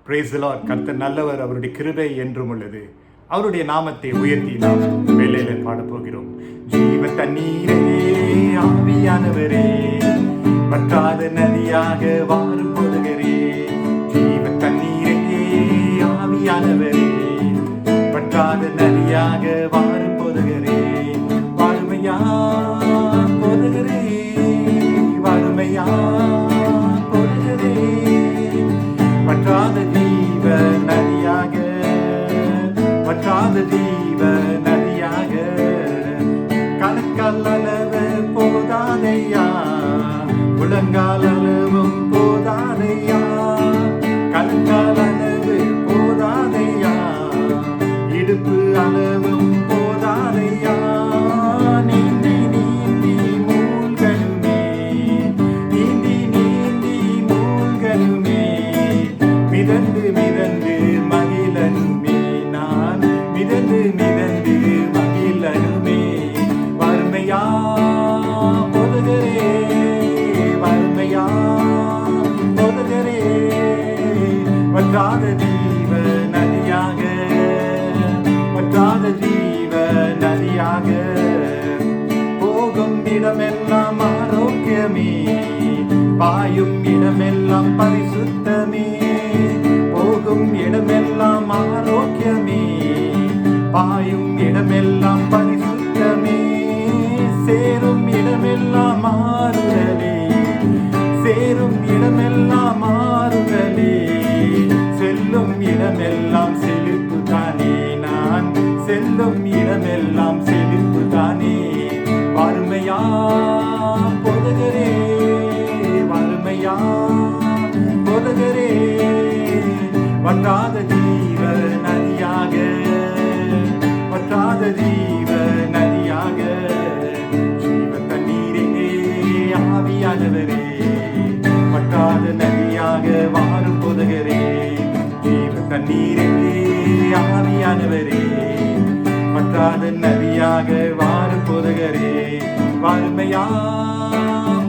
Praise the Lord. கர்த்தர் நல்லவர், அவருடைய கிருபை என்றும் உள்ளது. அவருடைய நாமத்தை உயர்த்தி நாம் வேலையில பாடப் போகிறோம். ஜீவ தண்ணீரே, ஆவியானவரே, வற்றாத நதியாக வாரும் போதுகிறே. ஜீவ தண்ணீரே, ஆவியானவரே, வற்றாத நதியாக வாரும் போதுகிறே. வாருமையா போதுகிறே, வாருமையா போதுகிறே. வற்றாத ஜீவ நதியாக, வற்றாத ஜீவ நதியாக, கணக்கால் அளவு போதாதையா, முழங்கால் அளவும் போதாதையா, கணக்கால் அளவு போதாதையா, இடுப்பு அளவும் போதாதையா. நீந்தி நீந்தி மூழ்கணுமே, நீந்தி நீந்தி மூழ்கணுமே, மிதந்து மிதந்து மகிழனுமே, நான் மிதந்து மிதந்து மகிழனுமே. வறுமையா போதுகிறே, வறுமையா போதுகிறே. வற்றாத ஜீவ நதியாக, வற்றாத ஜீவ நதியாக, போகும் இடமெல்லாம் ஆரோக்கியமே, பாயும் இடமெல்லாம் பரிசுத்தமே. போகும் இடமெல்லாம் ஆரோக்கியமே, பாயும் இடமெல்லாம் பரிசுத்தமே. சேரும் இடமெல்லாம் மாறுதலே, சேரும் இடமெல்லாம் மாறுதலே. செல்லும் இடமெல்லாம் செழிப்பு தானே, நான் செல்லும் இடமெல்லாம் செழிப்பு தானே. வறுமையா போதுகிறே, வறுமையா போதுகிறே. வற்றாத ஜீவ நதியாக, வற்றாத ஜீவ நதியாக, ஜீவ தண்ணீரே, ஆவியானவரே, வற்றாத நதியாக வாரும் போதுகிறே. ஜீவ தண்ணீரே, ஆவியானவரே, வற்றாத நதியாக வாரும் போதுகிறே. வறுமையா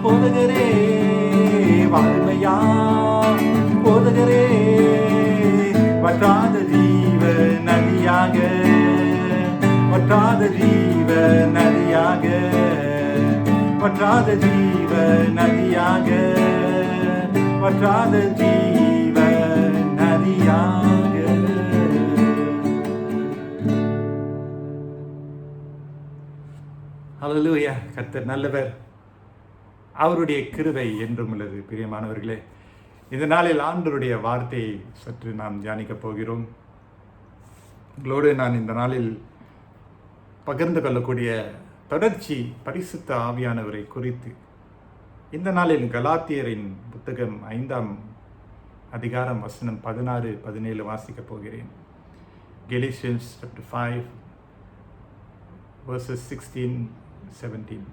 போதுகிறே, வறுமையா போதுகிறே. வற்றாத ஜீவ நதியாக, வற்றாத ஜீவ நதியாக, வற்றாத ஜீவ நதியாக, வற்றாத ஜீவ நதியாக. ஹல்லேலூயா. கர்த்தர் நல்லவர், அவருடைய கிருபை என்றும் உள்ளது. பிரியமானவர்களே, இந்த நாளில் ஆண்டவருடைய வார்த்தையை சற்று நாம் தியானிக்கப் போகிறோம். உங்களோடு நான் இந்த நாளில் பகிர்ந்து கொள்ளக்கூடிய தொடர்ச்சி பரிசுத்த ஆவியானவரை குறித்து. இந்த நாளில் கலாத்தியரின் புத்தகம் 5ஆம் அதிகாரம் வசனம் 16, 17 வாசிக்கப் போகிறேன். Galatians chapter 5 verses 16, 17.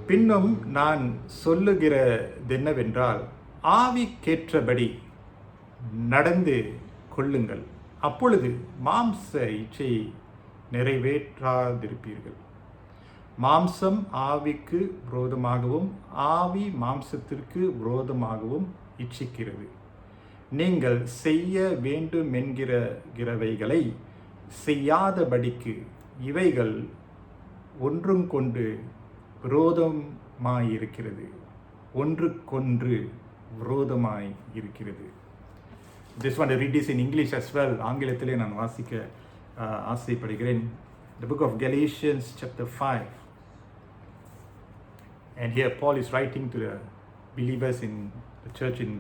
பின்னும் நான் சொல்லுகிறதென்னவென்றால், ஆவிக்கேற்றபடி நடந்து கொள்ளுங்கள், அப்பொழுது மாம்ச இச்சை நிறைவேற்றாதிருப்பீர்கள். மாம்சம் ஆவிக்கு விரோதமாகவும் ஆவி மாம்சத்திற்கு விரோதமாகவும் இச்சிக்கிறது. நீங்கள் செய்ய வேண்டுமென்கிறவைகளை செய்யாதபடிக்கு இவைகள் ஒன்றுக்கொன்று விரோதமாயிருக்கிறது, ஒன்றுக்கொன்று விரோதமாய் இருக்கிறது. Just want to read this in English as well. ஆங்கிலத்திலே நான் வாசிக்க ஆசைப்படுகிறேன். The book of Galatians chapter 5. And here Paul is writing to the believers in the church in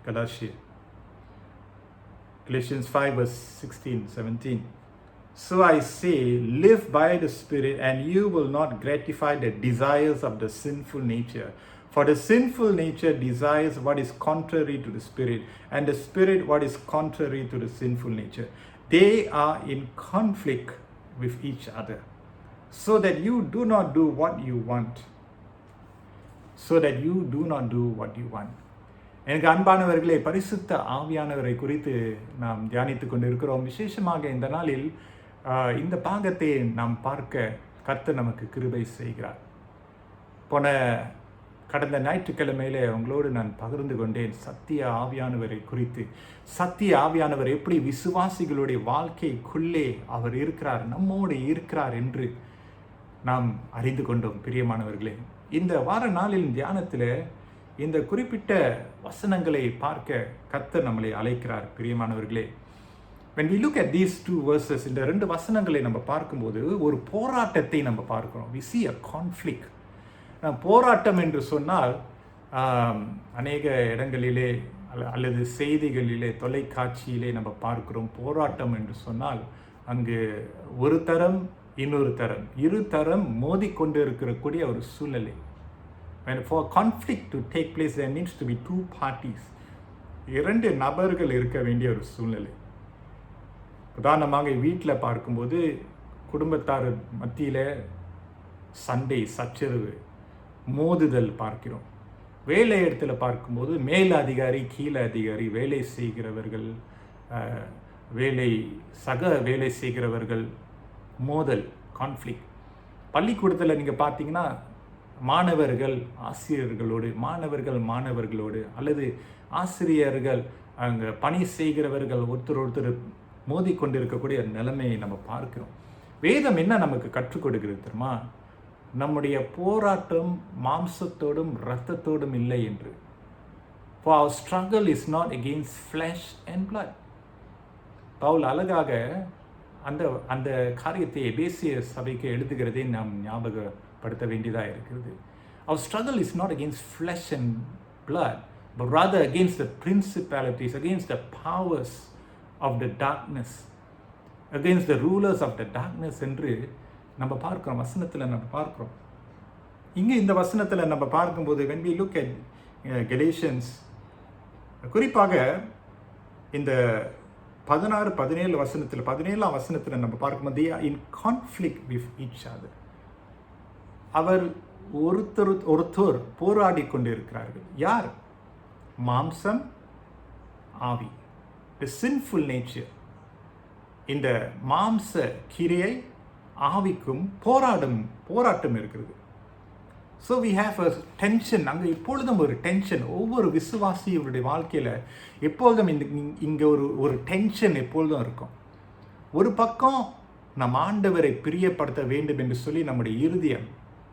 Galatia. Galatians 5 verse 16, 17. So I say, live by the Spirit, and you will not gratify the desires of the sinful nature. For the sinful nature desires what is contrary to the Spirit, and the Spirit what is contrary to the sinful nature. They are in conflict with each other, so that you do not do what you want. So that you do not do what you want. எனக்கு அன்பானவர்களே, பரிசுத்த ஆவியானவரை குறித்து நாம் தியானித்து கொண்டிருக்கிறோம். விசேஷமாக இந்த நாளில் இந்த பாகத்தை நாம் பார்க்க கர்த்தர் நமக்கு கிருபை செய்கிறார். போன கடந்த ஞாயிற்றுக்கிழமையில உங்களோடு நான் பகிர்ந்து கொண்டேன் சத்திய ஆவியானவரை குறித்து. சத்திய ஆவியானவர் எப்படி விசுவாசிகளுடைய வாழ்க்கைக்குள்ளே அவர் இருக்கிறார், நம்மோடு இருக்கிறார் என்று நாம் அறிந்து கொண்டோம். பிரியமானவர்களே, இந்த வார நாளின் தியானத்தில் இந்த குறிப்பிட்ட வசனங்களை பார்க்க கர்த்தர் நம்மளை அழைக்கிறார். பிரியமானவர்களே, when we look at these two verses, இந்த 2 வசனங்களை நம்ம பார்க்கும்போது ஒரு போராட்டத்தை நம்ம பார்க்கிறோம். we see a conflict. போராட்டம் என்று சொன்னால் அநேக இடங்களிலே அல்லது செய்திகளிலே தொலைக்காட்சியிலே நம்ம பார்க்கிறோம். போராட்டம் என்று சொன்னால் அங்கு ஒரு தரம் இன்னொரு தரம், இரு தரம் மோதிக்கொண்டு இருக்கக்கூடிய ஒரு சூழ்நிலை. And for conflict to take place, there needs to be 2 parties. 2 நபர்கள் இருக்க வேண்டிய ஒரு சூழ்நிலை. உதாரணமாக வீட்டில் பார்க்கும்போது குடும்பத்தார் மத்தியில் சண்டை, சச்சரவு, மோதுதல் பார்க்கிறோம். வேலை இடத்துல பார்க்கும்போது மேல் அதிகாரி கீழே அதிகாரி, வேலை செய்கிறவர்கள் வேலை செய்கிறவர்கள் மோதல், கான்ஃப்ளிக்ட். பள்ளிக்கூடத்தில் நீங்கள் பார்த்தீங்கன்னா மாணவர்கள் மாணவர்களோடு அல்லது ஆசிரியர்கள் அங்கே பணி செய்கிறவர்கள் ஒருத்தர் மோதி கொண்டிருக்கக்கூடிய நிலைமையை நம்ம பார்க்கிறோம். வேதம் என்ன நமக்கு கற்றுக் கொடுக்கிறது தெரியுமா? நம்முடைய போராட்டம் மாம்சத்தோடும் இரத்தத்தோடும் இல்லை என்று. For our struggle is not against flesh and blood. Pavul அழகாக அந்த காரியத்தை எபேசிய சபைக்கு எழுதுகிறதை நாம் ஞாபகப்படுத்த வேண்டியதாக இருக்கிறது. Our struggle is not against flesh and blood, but rather against the principalities, against the powers of the darkness, against the rulers of the darkness என்று நம்ம பார்க்கிறோம். வசனத்தில் நம்ம பார்க்கிறோம். இங்கே இந்த வசனத்தில் நம்ம பார்க்கும்போது when we look at Galatians, குறிப்பாக இந்த 16-17 வசனத்தில் 17ஆம் வசனத்தில் நம்ம பார்க்கும்போது they are in conflict with each other. அவர் ஒருத்தர் போராடி கொண்டிருக்கிறார்கள். யார்? மாம்சம், ஆவி, the sinful nature. இந்த மாம்ச கிரியை ஆவிக்கும் போராட்டம் இருக்கிறது. So we have a tension. அங்கே எப்பொழுதும் ஒரு டென்ஷன் ஒவ்வொரு விசுவாசியுடைய வாழ்க்கையில் எப்பொழுதும் இங்கே ஒரு டென்ஷன் எப்பொழுதும் இருக்கும். ஒரு பக்கம் நம் ஆண்டவரை பிரியப்படுத்த வேண்டும் என்று சொல்லி நம்முடைய இருதயம்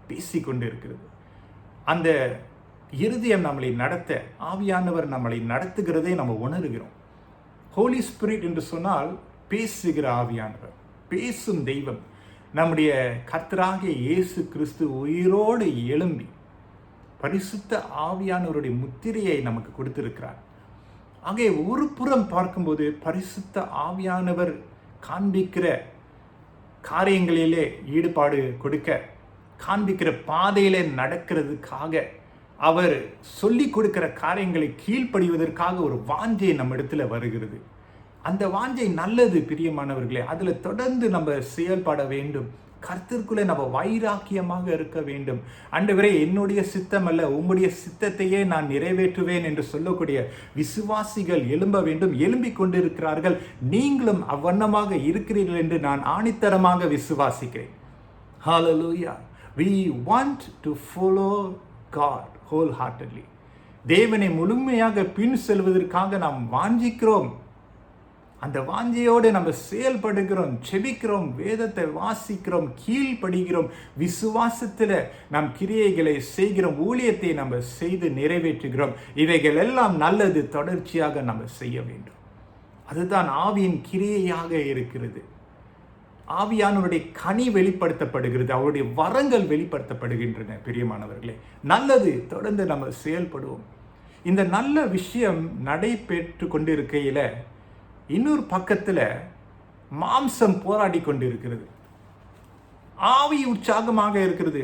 பேசிக்கொண்டு இருக்கிறது. அந்த இருதயம் நம்மளை நடத்த ஆவியானவர் நம்மளை நடத்துகிறதை நம்ம உணர்கிறோம். ஹோலி ஸ்பிரிட் என்று சொன்னால் பேசுகிற ஆவியானவர், பேசும் தெய்வம். நம்முடைய கர்த்தராகிய இயேசு கிறிஸ்து உயிரோடு எழும்பி பரிசுத்த ஆவியானவருடைய முத்திரையை நமக்கு கொடுத்திருக்கிறார். ஆகிய ஒரு புறம் பார்க்கும்போது பரிசுத்த ஆவியானவர் காண்பிக்கிற காரியங்களிலே ஈடுபாடு கொடுக்க, காண்பிக்கிற பாதையிலே நடக்கிறதுக்காக, அவர் சொல்லி கொடுக்கிற காரியங்களை கீழ்ப்படிவதற்காக ஒரு வாஞ்சை நம்ம இடத்துல வருகிறது. அந்த வாஞ்சை நல்லது பிரியமானவர்களே. அதில் தொடர்ந்து நம்ம செயல்பட வேண்டும். கர்த்தருக்குள்ளே நம்ம வைராக்கியமாக இருக்க வேண்டும். ஆண்டவரே, என்னுடைய சித்தம் அல்ல உம்முடைய சித்தத்தையே நான் நிறைவேற்றுவேன் என்று சொல்லக்கூடிய விசுவாசிகள் எழும்ப வேண்டும். எழும்பிக் கொண்டிருக்கிறார்கள். நீங்களும் அவ்வண்ணமாக இருக்கிறீர்கள் என்று நான் ஆணித்தரமாக விசுவாசிக்கிறேன். Hallelujah. We want to follow God wholeheartedly. தேவனை முழுமையாக பின் செல்வதற்காக நாம் வாஞ்சிக்கிறோம். அந்த வாஞ்சையோடு நம்ம செயல்படுகிறோம், செபிக்கிறோம், வேதத்தை வாசிக்கிறோம், கீழ்ப்படுகிறோம், விசுவாசத்தில் நாம் கிரியைகளை செய்கிறோம், ஊழியத்தை நம்ம செய்து நிறைவேற்றுகிறோம். இவைகள் எல்லாம் நல்லது, தொடர்ச்சியாக நம்ம செய்ய வேண்டும். அதுதான் ஆவியின் கிரியையாக இருக்கிறது. ஆவியானவருடைய கனி வெளிப்படுத்தப்படுகிறது, அவருடைய வரங்கள் வெளிப்படுத்தப்படுகின்றன. பிரியமானவர்களே, நல்லது, தொடர்ந்து நம்ம செயல்படுவோம். இந்த நல்ல விஷயம் நடைபெற்று கொண்டிருக்கையில் இன்னொரு பக்கத்தில் மாம்சம் போராடி கொண்டிருக்கிறது. ஆவி உற்சாகமாக இருக்கிறது,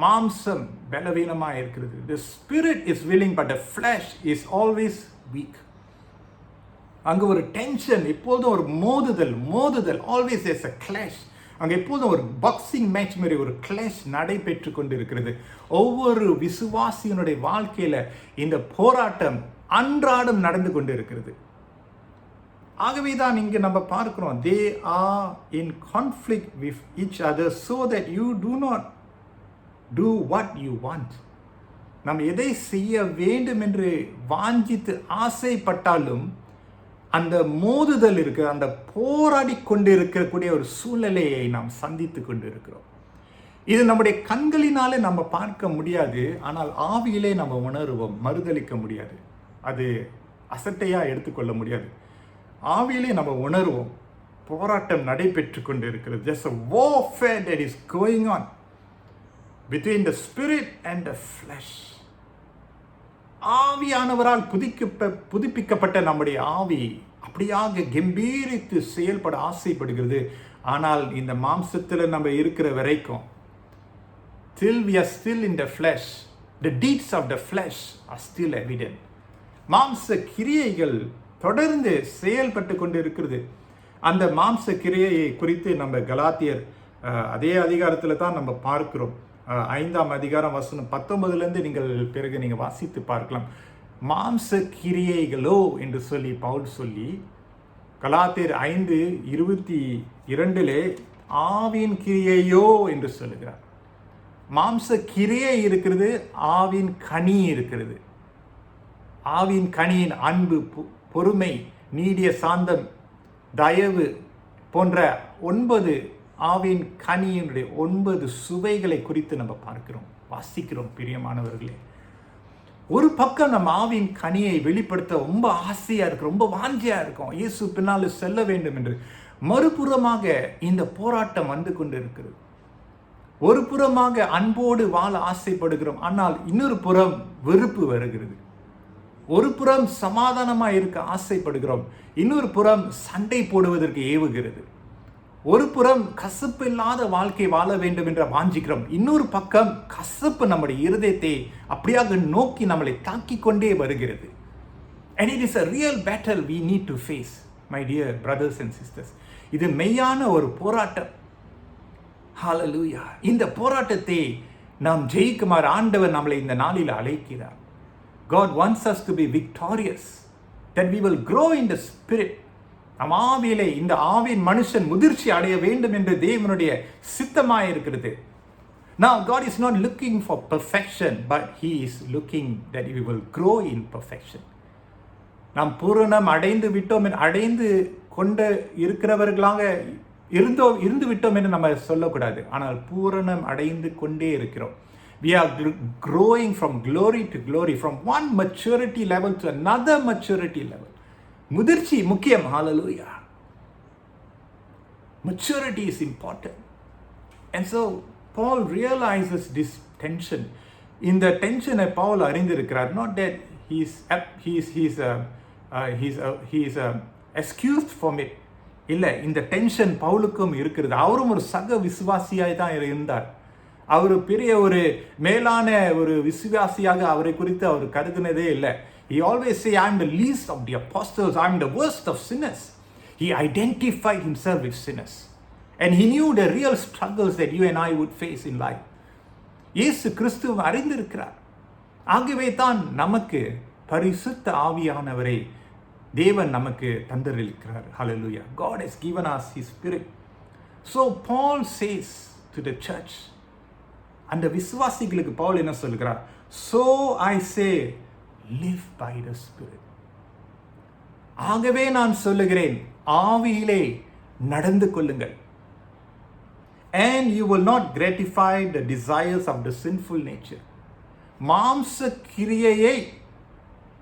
மாம்சம் பலவீனமாக இருக்கிறது. The spirit is willing but the flesh is always weak. அங்கே ஒரு டென்ஷன், எப்போதும் ஒரு மோதுதல் always there's a clash. அங்கே எப்போதும் ஒரு பாக்ஸிங் மேட்ச் மாதிரி ஒரு கிளாஷ் நடைபெற்று கொண்டிருக்கிறது. ஒவ்வொரு விசுவாசியினுடைய வாழ்க்கையில் இந்த போராட்டம் அன்றாடம் நடந்து கொண்டு இருக்கிறது. ஆகவே தான் இங்கே நம்ம பார்க்கிறோம், they are in conflict with each other so that you do not do what you want. நாம் எதை செய்ய வேண்டும் என்று வாஞ்சித்து ஆசைப்பட்டாலும் அந்த மோதுதல் இருக்கு, அந்த போராடி கொண்டு இருக்கக்கூடிய ஒரு சூழ்நிலையை நாம் சந்தித்து கொண்டு இருக்கிறோம். இது நம்முடைய கண்களினாலே நம்ம பார்க்க முடியாது, ஆனால் ஆவியிலே நம்ம உணர்வோம், மறுதளிக்க முடியாது, அது அசட்டையா எடுத்துக்கொள்ள முடியாது. ஆவியிலே நம்ம உணர்வோம், போராட்டம் நடைபெற்று கொண்டு இருக்கிறது. There's a warfare that is going on between the spirit and the flesh. ஆவியானவரால் புதுப்பிக்கப்பட்ட நம்முடைய ஆவி அப்படியாக கம்பீரித்து செயல்பட ஆசைப்படுகிறது. ஆனால் இந்த மாம்சத்தில் நம்ம இருக்கிற வரைக்கும், till we are still in the flesh, the deeds of the flesh are still evident. மாம்ச கிரியைகள் தொடர்ந்து செயல்பட்டு கொண்டு இருக்கிறது. அந்த மாம்ச கிரியையை குறித்து நம்ம கலாத்தியர் அதே அதிகாரத்தில் தான் நம்ம பார்க்கிறோம். 5ஆம் அதிகாரம் வசனம் 19 நீங்கள் பிறகு நீங்கள் வாசித்து பார்க்கலாம். மாம்ச கிரியைகளோ என்று சொல்லி பவுல் சொல்லி கலாத்தியர் 5:22 ஆவின் கிரியையோ என்று சொல்லுகிறார். மாம்ச கிரியை இருக்கிறது, ஆவின் கனி இருக்கிறது. ஆவின் கனியின் அன்பு, பொறுமை, நீடிய சாந்தம், தயவு போன்ற 9 ஆவின் கனியினுடைய 9 சுவைகளை குறித்து நம்ம பார்க்கிறோம், வாசிக்கிறோம். பிரியமானவர்களே, ஒரு பக்கம் நம்ம ஆவின் கனியை வெளிப்படுத்த ரொம்ப ஆசையா இருக்கு, ரொம்ப வாஞ்சியா இருக்கும், இயேசு பின்னால் செல்ல வேண்டும் என்று. மறுபுறமாக இந்த போராட்டம் வந்து கொண்டு இருக்கிறது. ஒரு புறமாக அன்போடு வாழ ஆசைப்படுகிறோம், ஆனால் இன்னொரு புறம் வெறுப்பு வருகிறது. ஒரு புறம் சமாதானமாக இருக்க ஆசைப்படுகிறோம், இன்னொரு புறம் சண்டை போடுவதற்கு ஏவுகிறது. ஒரு புறம் கசப்பு இல்லாத வாழ்க்கை வாழ வேண்டும் என்று வாஞ்சிக்கிறோம், இன்னொரு பக்கம் கசப்பு நம்முடைய இருதயத்தை அப்படியாக நோக்கி நம்மளை தாக்கிக் கொண்டே வருகிறது. And it is a real battle we need to face, my dear brothers and sisters. இது மெய்யான ஒரு போராட்டம். ஹalleluya. இந்த போராட்டத்தை நாம் ஜெயிக்குமாறு ஆண்டவர் நம்மளை இந்த நாளில் அழைக்கிறார். God wants us to be victorious, that we will grow in the spirit. நம் ஆவியிலே இந்த ஆவியின் மனுஷன் முதிர்ச்சி அடைய வேண்டும் என்று தேவனுடைய சித்தமாய் இருக்கிறது. Now God is not looking for perfection, but He is looking that we will grow in perfection. நாம் பூரணம் அடைந்து விட்டோம், அடைந்து கொண்டு இருக்கிறவர்களாக இருந்து விட்டோம் என்று நம்ம சொல்லக்கூடாது, ஆனால் பூரணம் அடைந்து கொண்டே இருக்கிறோம். We are growing from glory to glory, from one maturity level to another maturity level. முதிர்ச்சி முக்கியம். Hallelujah. Maturity is important. And so Paul realizes this tension. இந்த டென்ஷனை Paul அறிந்திருக்கிறார். Not that he is excused from it. இல்லை, இந்த tension பவுலுக்கும் இருக்கிறது. அவரும் ஒரு சக விசுவாசியாய் தான் இருந்தார். அவர் பெரிய ஒரு மேலான ஒரு விசுவாசியாக அவரை குறித்து அவர் கருதினதே இல்லை. He always say, I am the least of the apostles, I am the worst of sinners. He identified himself with sinners. And he knew the real struggles that you and I would face in life. இயேசு கிறிஸ்துவை அறிந்திருக்கிறார். ஆகவே தான் நமக்கு பரிசுத்த ஆவியானவரை தேவன் நமக்கு தந்தளிக்கிறார். Hallelujah. God has given us His Spirit. So Paul says to the church, அந்த விசுவாசிகளுக்கு பவுல் என்ன சொல்கிறார்? So I say, live by the Spirit. ஆகவே நான் சொல்லுகிறேன், ஆவியிலே நடந்து கொள்ளுங்கள். And you will not gratify the desires of the sinful nature. மாம்ச கிரியையை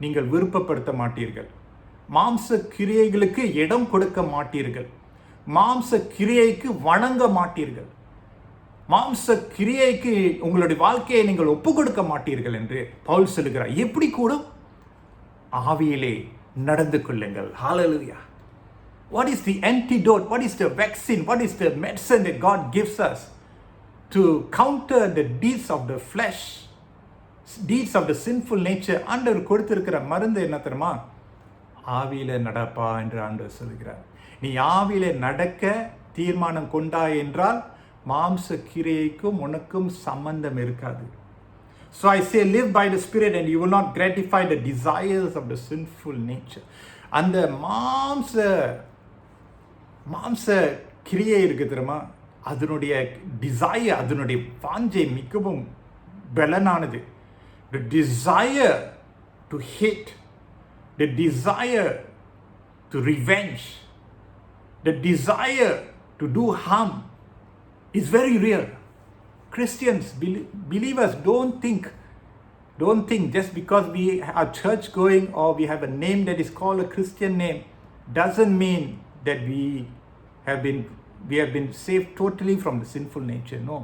நீங்கள் விருப்பப்படுத்த மாட்டீர்கள். மாம்ச கிரியைகளுக்கு இடம் கொடுக்க மாட்டீர்கள். மாம்ச கிரியைக்கு வணங்க மாட்டீர்கள். மாம்ச கிரியைக்கு உங்களுடைய வாழ்க்கையை நீங்கள் ஒப்பு கொடுக்க மாட்டீர்கள் என்று பவுல் சொல்லுகிறார். எப்படி கூடும்? ஆவியிலே நடந்து கொள்ளுங்கள். Hallelujah. What is the antidote? What is the vaccine? What is the medicine that God gives us to counter the deeds of the flesh, deeds of the sinful nature? ஆண்டவர் கொடுத்திருக்கிற மருந்து என்ன தெரியுமா? ஆவியில நடப்பா என்று ஆண்டவர் சொல்கிறார். நீ ஆவியில நடக்க தீர்மானம் கொண்டாய் என்றால் மாம்ச கிரியைக்கும் உனக்கும் சம்பந்தம் இருக்காது. So I say, live by the Spirit and you will not gratify the desires of the sinful nature. அந்த மாம்ச கிரியை இருக்கு தெரியுமா, அதனுடைய டிசைர், அதனுடைய வாஞ்சை மிகவும் பலனானது. the desire to hate, the desire to revenge, the desire to do harm is very real. Christians, believers, don't think just because we are church going or we have a name that is called a Christian name doesn't mean that we have been saved totally from the sinful nature. No.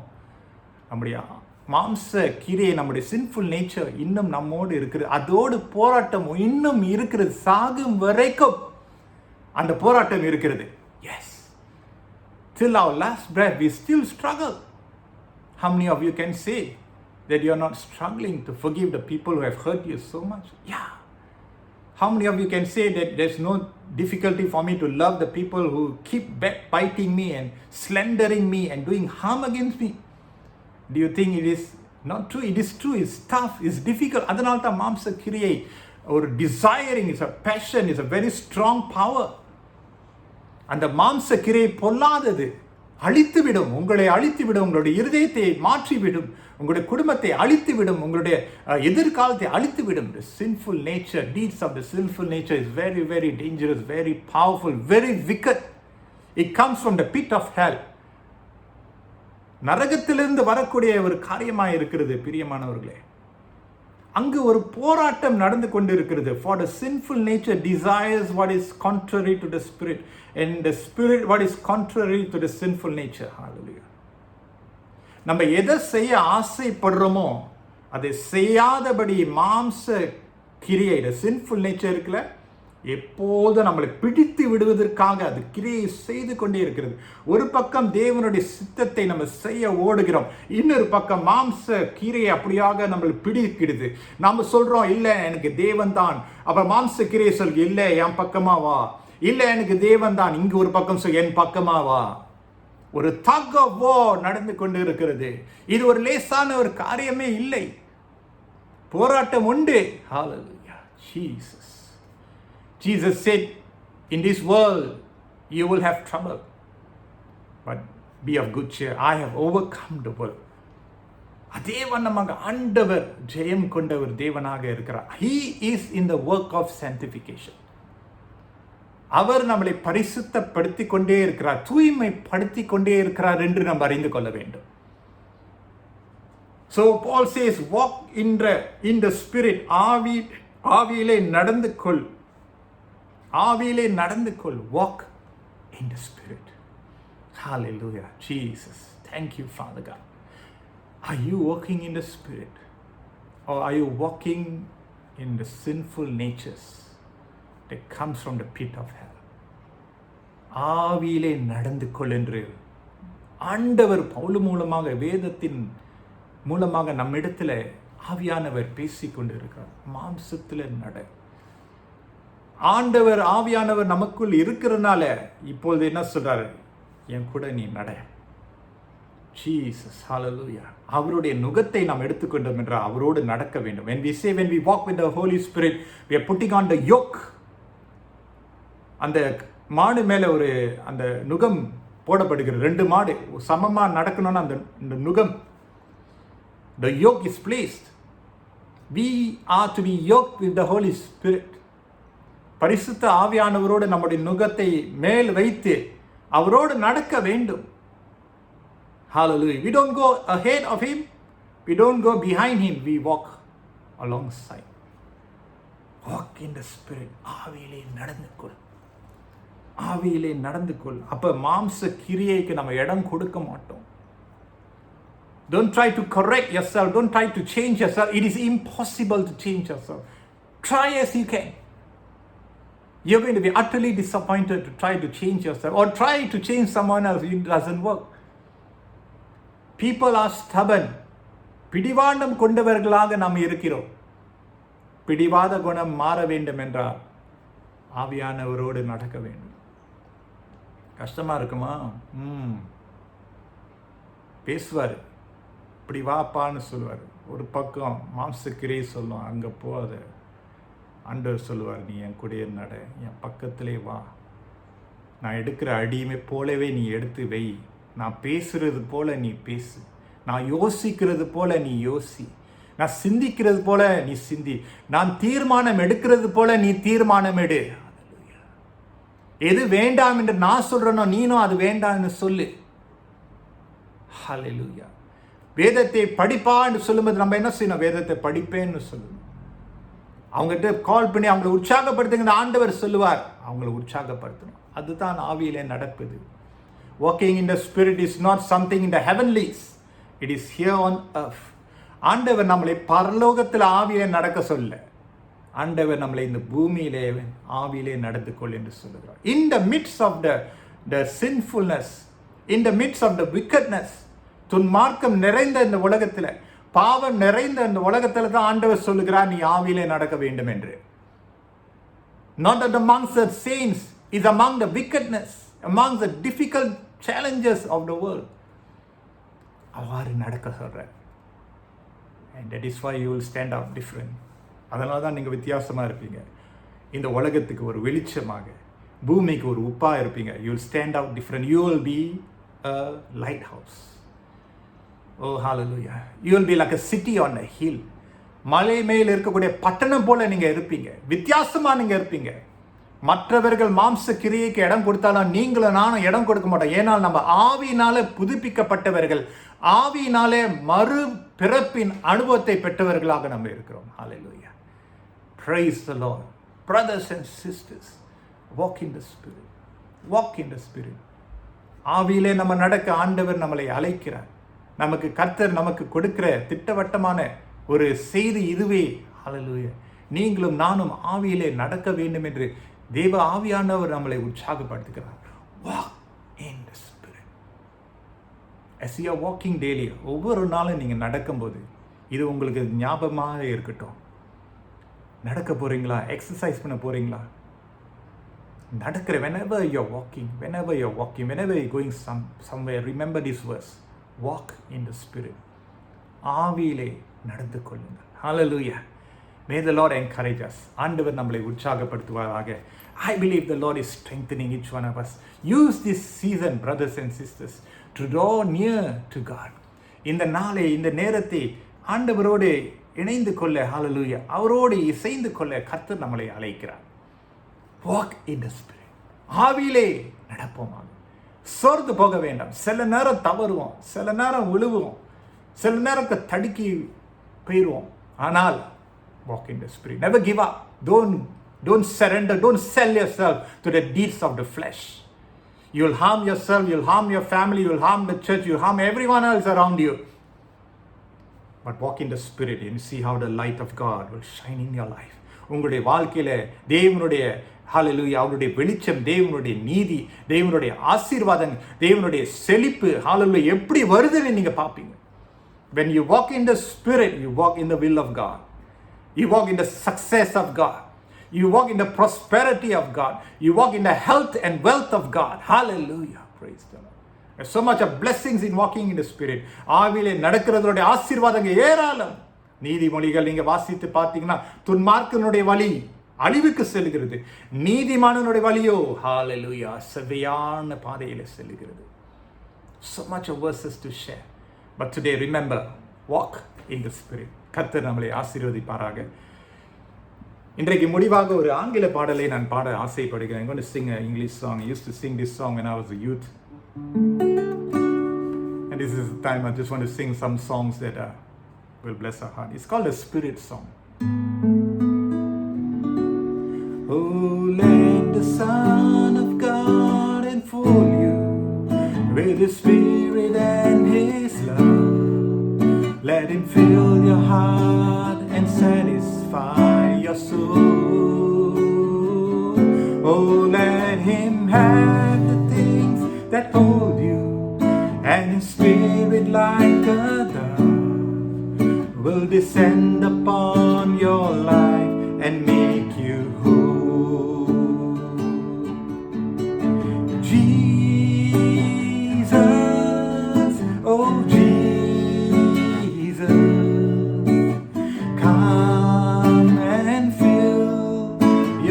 நம்முடைய மாம்ச கிரியை, நம்முடைய sinful nature இன்னும் நம்மோடு இருக்குது. அதோடு போராட்டம் இன்னும் இருக்கிறது. சாகும் வரைக்கும் அந்த போராட்டம் இருக்கிறது. Yes. Till our last breath we still struggle. How many of you can say that you are not struggling to forgive the people who have hurt you so much? Yeah. How many of you can say that there's no difficulty for me to love the people who keep backbiting me and slandering me and doing harm against me? Do you think it is not true? It is true. It's tough. It's difficult. அதனால தான் மாம்ச கிரியை ஒரு desiring, is a passion, is a very strong power. அந்த மாம்ச கிரியை பொல்லாதது, அழித்துவிடும், உங்களை அழித்துவிடும், உங்களுடைய இருதயத்தை மாற்றிவிடும், உங்களுடைய குடும்பத்தை அழித்துவிடும், உங்களுடைய எதிர்காலத்தை அழித்துவிடும். The sinful nature, deeds of the sinful nature is very, very dangerous, very powerful, very wicked. It comes from the pit of hell. நரகத்திலிருந்து வரக்கூடிய ஒரு காரியமாக இருக்கிறது பிரியமானவர்களே. அங்கு ஒரு போராட்டம் நடந்து கொண்டிருக்கிறது. For the sinful nature desires what is contrary to the spirit, and the spirit what is contrary to the sinful nature. Hallelujah. நம்ம எதை செய்ய ஆசைப்படுறோமோ அதை செய்யாதபடி மாம்ச கிரியை, the sinful nature இருக்குல்ல, எப்போதும் நம்மளை பிடித்து விடுவதற்காக அது கிரியை செய்து கொண்டே இருக்கிறது. ஒரு பக்கம் தேவனுடைய சித்தத்தை நம்ம செய்ய ஓடுகிறோம், இன்னொரு பக்கம் மாம்ச கிரியை அப்படியாக நம்மளை பிடிக்கிறது. நாம சொல்றோம் இல்லை எனக்கு தேவன் தான், அப்ப மாம்ச கிரியை சொல்க இல்லை என் பக்கமா வா, இல்லை எனக்கு தேவன் தான், இங்கு ஒரு பக்கம் சொல் என் பக்கமா வா. ஒரு tug of war நடந்து கொண்டு இருக்கிறது. இது ஒரு லேசான ஒரு காரியமே இல்லை, போராட்டம் உண்டு. Hallelujah. Jesus said, in this world you will have trouble, but be of good cheer, I have overcome the world. அதே வண்ணமாக ஆண்டவர் ஜெயம் கொண்டவர் தேவனாக இருக்கிறார். He is in the work of sanctification. அவர் நம்மளை பரிசுத்தப்படுத்தி கொண்டே இருக்கிறார், தூய்மைப்படுத்தி கொண்டே இருக்கிறார் என்று நாம் அறிந்து கொள்ள வேண்டும். So Paul says, walk in the spirit. ஆவியிலே நடந்து கொள், ஆவியிலே நடந்து கொள். Walk in the spirit. Hallelujah. Jesus, thank you, Father God. Are you walking in the spirit, or are you walking in the sinful natures that comes from the pit of hell? ஆவியிலே நடந்து கொள் என்று ஆண்டவர் பவுல் மூலமாக, வேதத்தின் மூலமாக நம்மிடத்தில் ஆவியானவர் பேசிக்கொண்டு இருக்கிறார். மாம்சத்தில் நட. ஆண்டவர் ஆவியானவர் நமக்குள் இருக்கிறனால இப்பொழுது என்ன சொல்றாரு, என் கூட நீ நட. ஜீசஸ், ஹalleluya. அவருடைய நுகத்தை நாம் எடுத்துக்கொண்டோம் என்றால் அவரோடு நடக்க வேண்டும். when we walk with the Holy Spirit, we are putting on the yoke. அந்த மாடு மேல ஒரு அந்த நுகம் போடப்படுகிறது. ரெண்டு மாடு சமமா நடக்கணும்னா அந்த நுகம், the yoke is placed. We are to be yoked with the Holy Spirit. பரிசுத்த ஆவியானவரோடு நம்முடைய நுகத்தை மேல் வைத்து அவரோடு நடக்க வேண்டும். Hallelujah. We don't go ahead of him, we don't go behind him, we walk alongside. Walk in the spirit. ஆவியிலே நடந்து கொள், ஆவியிலே நடந்து கொள். அப்ப மாம்ச கிரியைக்கு நம்ம இடம் கொடுக்க மாட்டோம். Don't try to correct yourself, don't try to change yourself. It is impossible to change yourself. Try as you can. You're going to be utterly disappointed to try to change yourself or try to change someone else. It doesn't work. People are stubborn. பிடிவாதம் கொண்டவர்களாக நாம் இருக்கிறோம். பிடிவாத குணம் மாற வேண்டும் என்றால் ஆவியானவரோடு நடக்க வேண்டும். கஷ்டமா இருக்குமா? பேசுவார், இப்படி வாப்பான்னு சொல்லுவார். ஒரு பக்கம் மாம்சக்கிரியை சொல்லுவோம், அங்கே போகாத. ஆண்டவர் சொல்லுவார், நீ என் கூடயே நட, என் பக்கத்திலே வா, நான் எடுக்கிற அடியுமே போலவே நீ எடுத்து வை, நான் பேசுறது போல நீ பேசு, நான் யோசிக்கிறது போல நீ யோசி, நான் சிந்திக்கிறது போல நீ சிந்தி, நான் தீர்மானம் எடுக்கிறது போல நீ தீர்மானம் எடு. எது வேண்டாம் என்று நான் சொல்றேனோ நீனும் அது வேண்டாம் என்று சொல்லு. ஹல்லேலூயா. வேதத்தை படிப்பா என்று சொல்லும்போது நம்ம என்ன செய்யணும்? வேதத்தை படிப்பேன்னு சொல்லணும். அவங்ககிட்ட கால் பண்ணி அவங்களை உற்சாகப்படுத்துங்க, ஆண்டவர் சொல்லுவார். அவங்களை உற்சாகப்படுத்தணும். அதுதான் ஆவியிலே நடக்குது. Walking in the Spirit is not something in the heavenlies. It is here on earth. ஆண்டவர் நம்மளை பரலோகத்தில் ஆவியிலே நடக்க சொல்ல, ஆண்டவர் நம்மளை இந்த பூமியிலே ஆவியிலே நடந்து கொள் என்று சொல்லுகிறார். In the midst of the sinfulness, in the midst of the wickedness, துன்மார்க்கம் நிறைந்த இந்த உலகத்தில், பாவம் நிறைந்த இந்த உலகத்தில் தான் ஆண்டவர் சொல்லுகிறார் நீ ஆவியிலே நடக்க வேண்டும் என்று. Not that amongst the saints is among the wickedness, among the difficult challenges of the world. அவ்வாறு நடக்க சொல்றார். And that is why you will stand out different. அதனால தான் நீங்கள் வித்தியாசமாக இருப்பீங்க. இந்த உலகத்துக்கு ஒரு வெளிச்சமாக, பூமிக்கு ஒரு உப்பாக இருப்பீங்க. You will stand out different. You will be a lighthouse. Oh hallelujah. You will be like a city on a hill. மலை மேல் இருக்கக்கூடிய பட்டணம் போல நீங்க இருப்பீங்க. வித்தியாசமா நீங்க இருப்பீங்க. மற்றவர்கள் மாம்ச கிரியைக்கு இடம் கொடுத்தாலும் நீங்களும் நானும் இடம் கொடுக்க மாட்டோம். ஏனால் நம்ம ஆவியினாலே புதுப்பிக்கப்பட்டவர்கள், ஆவியினாலே மறு பிறப்பின் அனுபவத்தை பெற்றவர்களாக நம்ம இருக்கிறோம். Hallelujah. Praise the Lord. Brothers and sisters, walk in the Spirit. Walk in the Spirit. ஆவியிலே நம்ம நடக்க ஆண்டவர் நம்மளை அழைக்கிறார். நமக்கு கர்த்தர் நமக்கு கொடுக்கிற திட்டவட்டமான ஒரு செய்தி இதுவே. ஹல்லேலூயா. நீங்களும் நானும் ஆவியிலே நடக்க வேண்டும் என்று தேவ ஆவியானவர் நம்மளை உற்சாகப்படுத்துகிறார். Walk in the Spirit. As you are walking daily, ஒவ்வொரு நாளும் நீங்கள் நடக்கும்போது இது உங்களுக்கு ஞாபகமாக இருக்கட்டும். நடக்க போறீங்களா? எக்ஸசைஸ் பண்ண போறீங்களா? நடக்கிற whenever you're walking, whenever you're going somewhere, remember this verse. Walk in the Spirit. ஆவியிலே நடந்து கொள்ளுங்கள். Hallelujah. May the Lord encourage us. ஆண்டவர் நம்மளை உற்சாகப்படுத்துவாராக. I believe the Lord is strengthening each one of us. Use this season, brothers and sisters, to draw near to God. இந்த நாளை, இந்த நேரத்தை ஆண்டவரோடு இணைந்து கொள்ள, ஹalleluya, அவரோடு இசைந்து கொள்ள கர்த்தர் நம்மளை அழைக்கிறார். Walk in the Spirit. ஆவியிலே நடப்போமாக. சோர்ந்து போக வேண்டாம். சில நேரம் தவறுவோம், சில நேரம் விழுவோம், சில நேரம் தடுக்கி போயிடுவோம். ஆனால் walk in the Spirit. Never give up. Don't surrender. Don't sell yourself to the deeds of the flesh. You'll harm yourself, you'll harm your family, you'll harm the church, you'll harm everyone else around you. But walk in the Spirit and see how the light of God will shine in your life. உங்களுடைய வாழ்க்கையில தேவனுடைய ஹalleluya, அவருடைய வெளிச்சம், தேவனுடைய நீதி, தேவனுடைய ஆசீர்வாதம், தேவனுடைய செழிப்பு ஹalleluya எப்படி வருதுன்னு நீங்க பாப்பீங்க. When you walk in the Spirit, you walk in the will of God. You walk in the success of God. You walk in the prosperity of God. You walk in the health and wealth of God. Hallelujah. Praise the Lord. There's so much of blessings in walking in the Spirit. ஆவிலே நடக்கிறதுடைய ஆசீர்வாதங்கள் ஏராளம். நீதிமொழிகள் நீங்க வாசித்து பார்த்தீங்கன்னா துன்மார்க்கனுடைய வழி அழிவுக்கு செல்கிறது, நீதிமானனுடைய வழியோ ஹalleluya செவ்வையான பாதையிலே செல்கிறது. So much of verses to share. But today remember, walk in the Spirit. கர்த்தர் நம்மளை ஆசீர்வதிப்பாராக. இன்றைக்கு முடிவாக ஒரு ஆங்கில பாடலை நான் பாட ஆசைப்படுகிறேன். I'm going to sing an English song. I used to sing this song when I was a youth. And this is the time I just want to sing some songs that will bless our heart. It's called a Spirit song. Oh, let the Son of God enfold you with His Spirit and His love. Let Him fill your heart and satisfy your soul. Oh, let Him have the things that hold you, and His Spirit like a dove will descend upon your life and make you whole. Jesus, oh Jesus, come and fill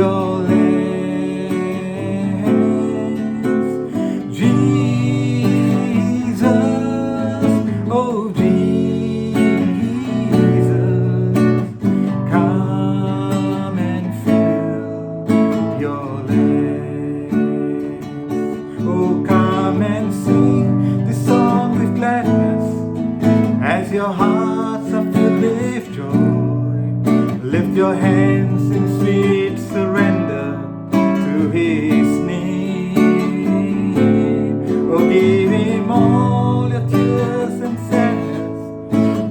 your lands. Jesus, oh Jesus, your hearts are filled with joy, lift your hands in sweet surrender to His name. Oh, give Him all your tears and sadness,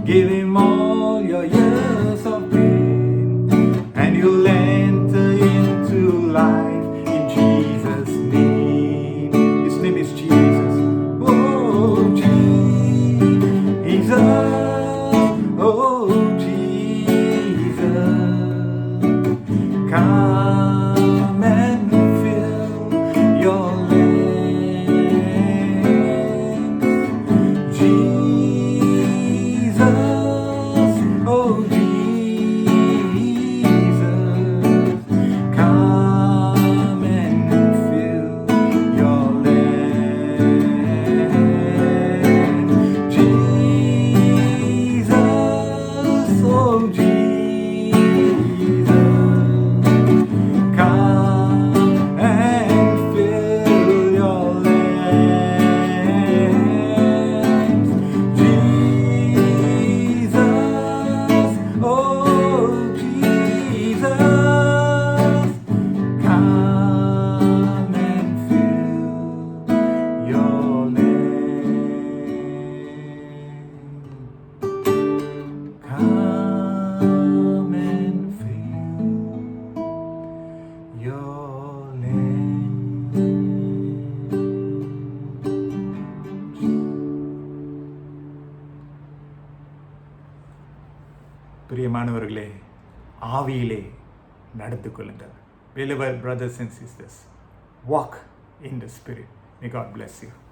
give Him all your years of pain, and you'll enter into life in Jesus' name. His name is Jesus. Oh, Jesus. Oh, Jesus. Come and fill your land. Jesus. Oh, Jesus. Come and fill your land. Jesus. Oh, Jesus. Come and fill your land. Jesus. Oh, Jesus. Come and fill your land. Come and fill your land. பிரியமானவர்களே, ஆவியிலே நடந்து கொள்ளுங்கள். Beloved brothers and sisters, walk in the Spirit. May God bless you.